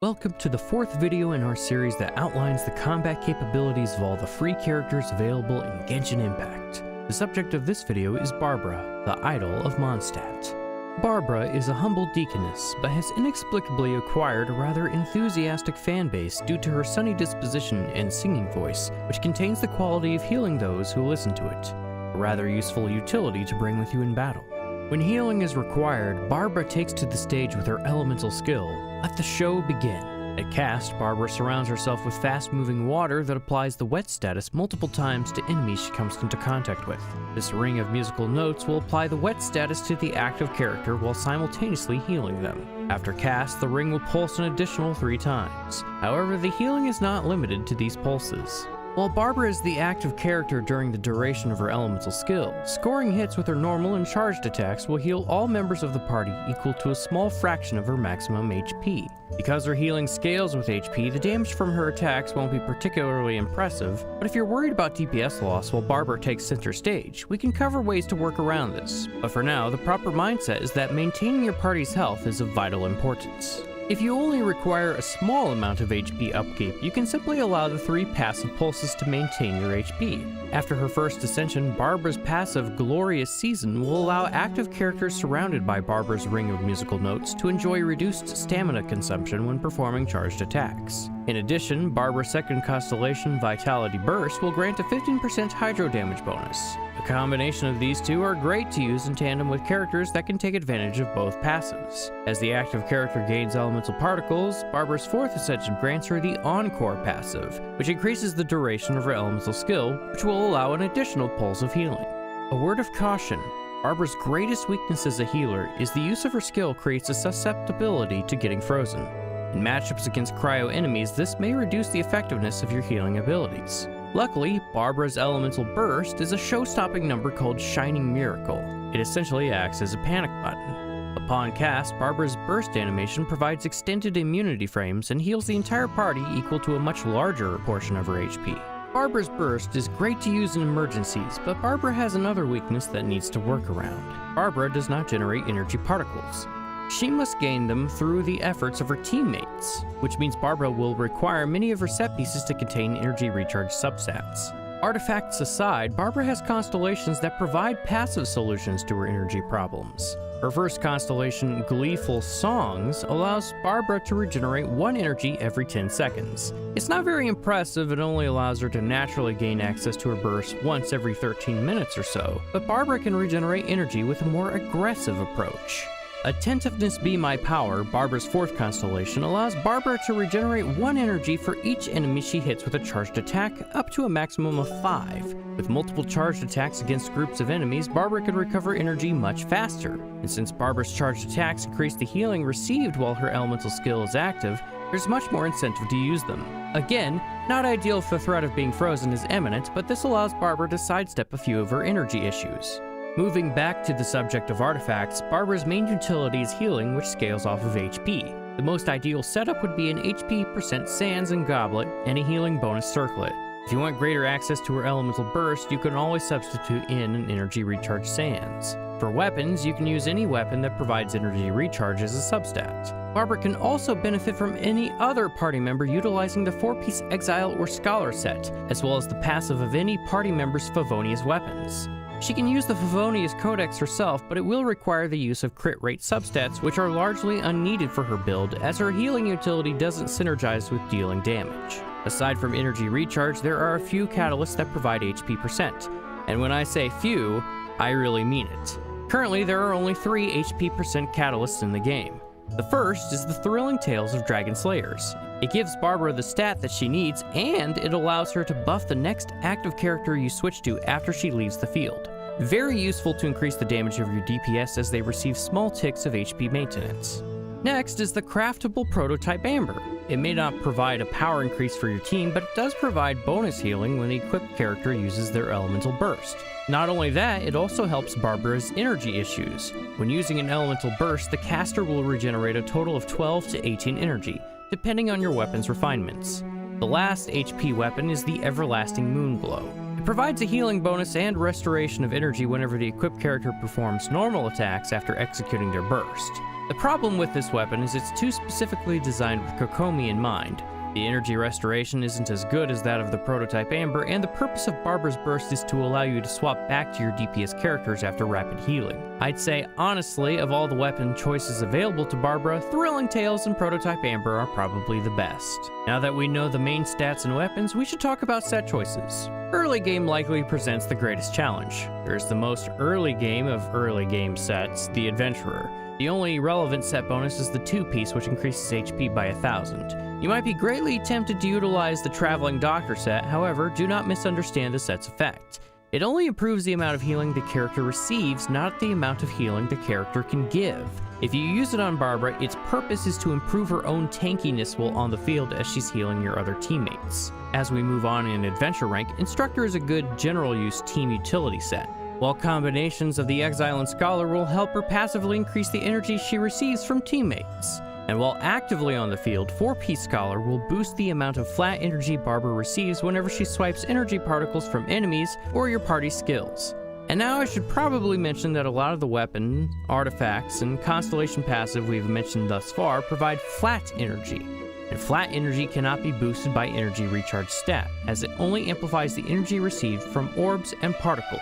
Welcome to the fourth video in our series that outlines the combat capabilities of all the free characters available in Genshin Impact. The subject of this video is Barbara, the idol of Mondstadt. Barbara is a humble deaconess, but has inexplicably acquired a rather enthusiastic fanbase due to her sunny disposition and singing voice, which contains the quality of healing those who listen to it. A rather useful utility to bring with you in battle. When healing is required, Barbara takes to the stage with her elemental skill. Let the show begin. At cast, Barbara surrounds herself with fast-moving water that applies the wet status multiple times to enemies she comes into contact with. This ring of musical notes will apply the wet status to the active character while simultaneously healing them. After cast, the ring will pulse an additional 3 times. However, the healing is not limited to these pulses. While Barbara is the active character during the duration of her elemental skill, scoring hits with her normal and charged attacks will heal all members of the party equal to a small fraction of her maximum HP. Because her healing scales with HP, the damage from her attacks won't be particularly impressive, but if you're worried about DPS loss while Barbara takes center stage, we can cover ways to work around this. But for now, the proper mindset is that maintaining your party's health is of vital importance. If you only require a small amount of HP upkeep, you can simply allow the 3 passive pulses to maintain your HP. After her first ascension, Barbara's passive Glorious Season will allow active characters surrounded by Barbara's ring of musical notes to enjoy reduced stamina consumption when performing charged attacks. In addition, Barbara's second constellation, Vitality Burst, will grant a 15% hydro damage bonus. A combination of these two are great to use in tandem with characters that can take advantage of both passives. As the active character gains elemental particles, Barbara's fourth ascension grants her the Encore passive, which increases the duration of her elemental skill, which will allow an additional pulse of healing. A word of caution: Barbara's greatest weakness as a healer is the use of her skill creates a susceptibility to getting frozen. In matchups against cryo enemies, this may reduce the effectiveness of your healing abilities. Luckily, Barbara's elemental burst is a show-stopping number called Shining Miracle. It essentially acts as a panic button. Upon cast, Barbara's burst animation provides extended immunity frames and heals the entire party equal to a much larger portion of her HP. Barbara's burst is great to use in emergencies, but Barbara has another weakness that needs to work around. Barbara does not generate energy particles. She must gain them through the efforts of her teammates, which means Barbara will require many of her set pieces to contain energy recharge substats. Artifacts aside, Barbara has constellations that provide passive solutions to her energy problems. Her first constellation, Gleeful Songs, allows Barbara to regenerate 1 energy every 10 seconds. It's not very impressive, it only allows her to naturally gain access to her burst once every 13 minutes or so, but Barbara can regenerate energy with a more aggressive approach. Attentiveness Be My Power, Barbara's fourth constellation, allows Barbara to regenerate 1 energy for each enemy she hits with a charged attack, up to a maximum of 5. With multiple charged attacks against groups of enemies, Barbara can recover energy much faster. And since Barbara's charged attacks increase the healing received while her elemental skill is active, there's much more incentive to use them. Again, not ideal if the threat of being frozen is imminent, but this allows Barbara to sidestep a few of her energy issues. Moving back to the subject of artifacts, Barbara's main utility is healing, which scales off of HP. The most ideal setup would be an HP % Sands and Goblet, and a healing bonus circlet. If you want greater access to her elemental burst, you can always substitute in an energy recharge Sands. For weapons, you can use any weapon that provides energy recharge as a substat. Barbara can also benefit from any other party member utilizing the 4-piece Exile or Scholar set, as well as the passive of any party member's Favonius weapons. She can use the Favonius Codex herself, but it will require the use of crit rate substats, which are largely unneeded for her build, as her healing utility doesn't synergize with dealing damage. Aside from energy recharge, there are a few catalysts that provide HP %, and when I say few, I really mean it. Currently, there are only 3 HP % catalysts in the game. The first is the Thrilling Tales of Dragon Slayers. It gives Barbara the stat that she needs, and it allows her to buff the next active character you switch to after she leaves the field. Very useful to increase the damage of your DPS as they receive small ticks of HP maintenance. Next is the Craftable Prototype Amber. It may not provide a power increase for your team, but it does provide bonus healing when the equipped character uses their elemental burst. Not only that, it also helps Barbara's energy issues. When using an elemental burst, the caster will regenerate a total of 12 to 18 energy, depending on your weapon's refinements. The last HP weapon is the Everlasting Moonglow. It provides a healing bonus and restoration of energy whenever the equipped character performs normal attacks after executing their burst. The problem with this weapon is it's too specifically designed with Kokomi in mind. The energy restoration isn't as good as that of the prototype Amber, and the purpose of Barbara's Burst is to allow you to swap back to your DPS characters after rapid healing. I'd say, honestly, of all the weapon choices available to Barbara, Thrilling Tales and Prototype Amber are probably the best. Now that we know the main stats and weapons, we should talk about set choices. Early game likely presents the greatest challenge. There's the most early game of early game sets, the Adventurer. The only relevant set bonus is the 2-piece, which increases HP by 1,000. You might be greatly tempted to utilize the Traveling Doctor set, however, do not misunderstand the set's effect. It only improves the amount of healing the character receives, not the amount of healing the character can give. If you use it on Barbara, its purpose is to improve her own tankiness while on the field as she's healing your other teammates. As we move on in Adventure rank, Instructor is a good general use team utility set, while combinations of the Exile and Scholar will help her passively increase the energy she receives from teammates. And while actively on the field, 4-piece Scholar will boost the amount of flat energy Barbara receives whenever she swipes energy particles from enemies or your party's skills. And now I should probably mention that a lot of the weapon, artifacts, and constellation passive we've mentioned thus far provide flat energy. And flat energy cannot be boosted by energy recharge stat, as it only amplifies the energy received from orbs and particles.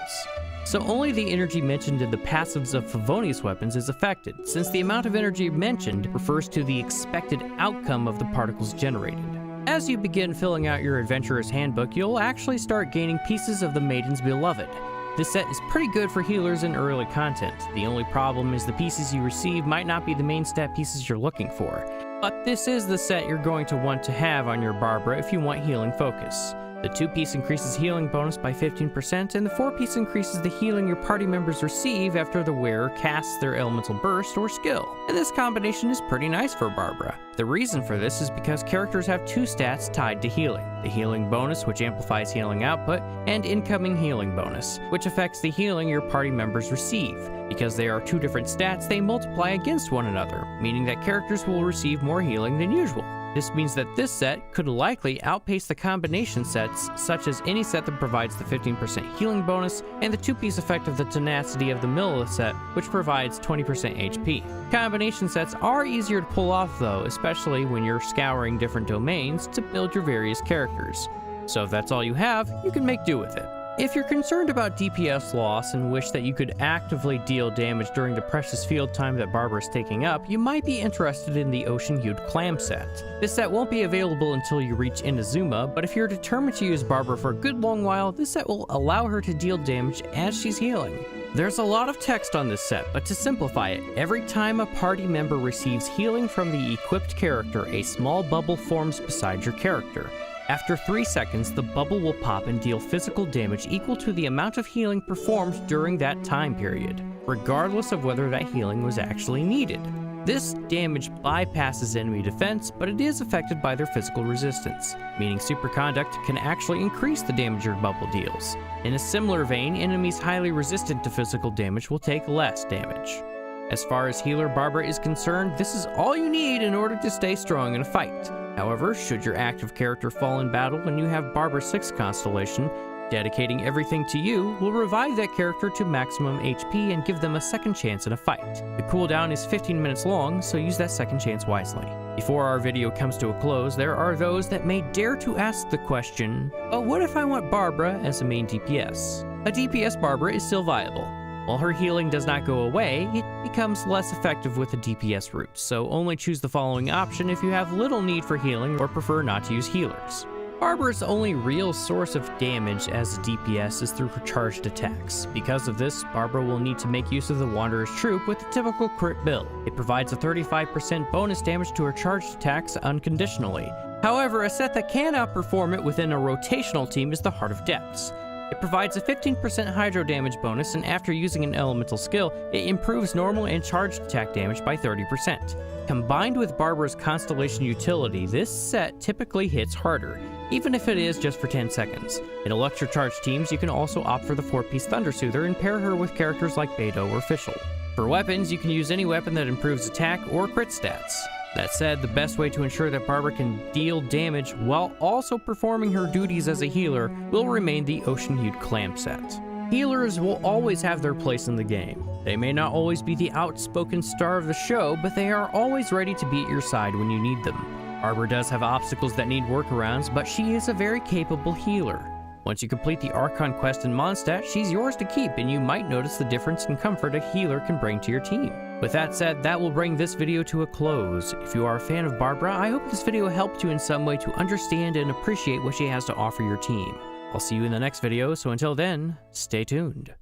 So only the energy mentioned in the passives of Favonius weapons is affected, since the amount of energy mentioned refers to the expected outcome of the particles generated. As you begin filling out your Adventurer's Handbook, you'll actually start gaining pieces of the Maiden's Beloved. This set is pretty good for healers in early content. The only problem is the pieces you receive might not be the main stat pieces you're looking for. But this is the set you're going to want to have on your Barbara if you want healing focus. The 2-piece increases healing bonus by 15%, and the 4-piece increases the healing your party members receive after the wearer casts their elemental burst or skill. And this combination is pretty nice for Barbara. The reason for this is because characters have 2 stats tied to healing. The healing bonus, which amplifies healing output, and incoming healing bonus, which affects the healing your party members receive. Because they are 2 different stats, they multiply against one another, meaning that characters will receive more healing than usual. This means that this set could likely outpace the combination sets, such as any set that provides the 15% healing bonus and the 2-piece effect of the Tenacity of the Millilith set, which provides 20% HP. Combination sets are easier to pull off though, especially when you're scouring different domains to build your various characters. So if that's all you have, you can make do with it. If you're concerned about DPS loss and wish that you could actively deal damage during the precious field time that Barbara is taking up, you might be interested in the Ocean-Hued Clam set. This set won't be available until you reach Inazuma, but if you're determined to use Barbara for a good long while, this set will allow her to deal damage as she's healing. There's a lot of text on this set, but to simplify it, every time a party member receives healing from the equipped character, a small bubble forms beside your character. After 3 seconds, the bubble will pop and deal physical damage equal to the amount of healing performed during that time period, regardless of whether that healing was actually needed. This damage bypasses enemy defense, but it is affected by their physical resistance, meaning Superconduct can actually increase the damage your bubble deals. In a similar vein, enemies highly resistant to physical damage will take less damage. As far as healer Barbara is concerned, this is all you need in order to stay strong in a fight. However, should your active character fall in battle and you have Barbara's 6th constellation, dedicating everything to you will revive that character to maximum HP and give them a second chance in a fight. The cooldown is 15 minutes long, so use that second chance wisely. Before our video comes to a close, there are those that may dare to ask the question, but what if I want Barbara as a main DPS? A DPS Barbara is still viable. While her healing does not go away, it becomes less effective with a DPS route, so only choose the following option if you have little need for healing or prefer not to use healers. Barbara's only real source of damage as a DPS is through her charged attacks. Because of this, Barbara will need to make use of the Wanderer's Troop with the typical crit build. It provides a 35% bonus damage to her charged attacks unconditionally. However, a set that can outperform it within a rotational team is the Heart of Depths. It provides a 15% hydro damage bonus, and after using an elemental skill, it improves normal and charged attack damage by 30%. Combined with Barbara's Constellation utility, this set typically hits harder, even if it is just for 10 seconds. In Electro Charged teams, you can also opt for the 4-piece Thunder Soother and pair her with characters like Beidou or Fischl. For weapons, you can use any weapon that improves attack or crit stats. That said, the best way to ensure that Barbara can deal damage while also performing her duties as a healer will remain the Ocean-Hued Clam set. Healers will always have their place in the game. They may not always be the outspoken star of the show, but they are always ready to be at your side when you need them. Barbara does have obstacles that need workarounds, but she is a very capable healer. Once you complete the Archon quest in Mondstadt, she's yours to keep, and you might notice the difference in comfort a healer can bring to your team. With that said, that will bring this video to a close. If you are a fan of Barbara, I hope this video helped you in some way to understand and appreciate what she has to offer your team. I'll see you in the next video, so until then, stay tuned.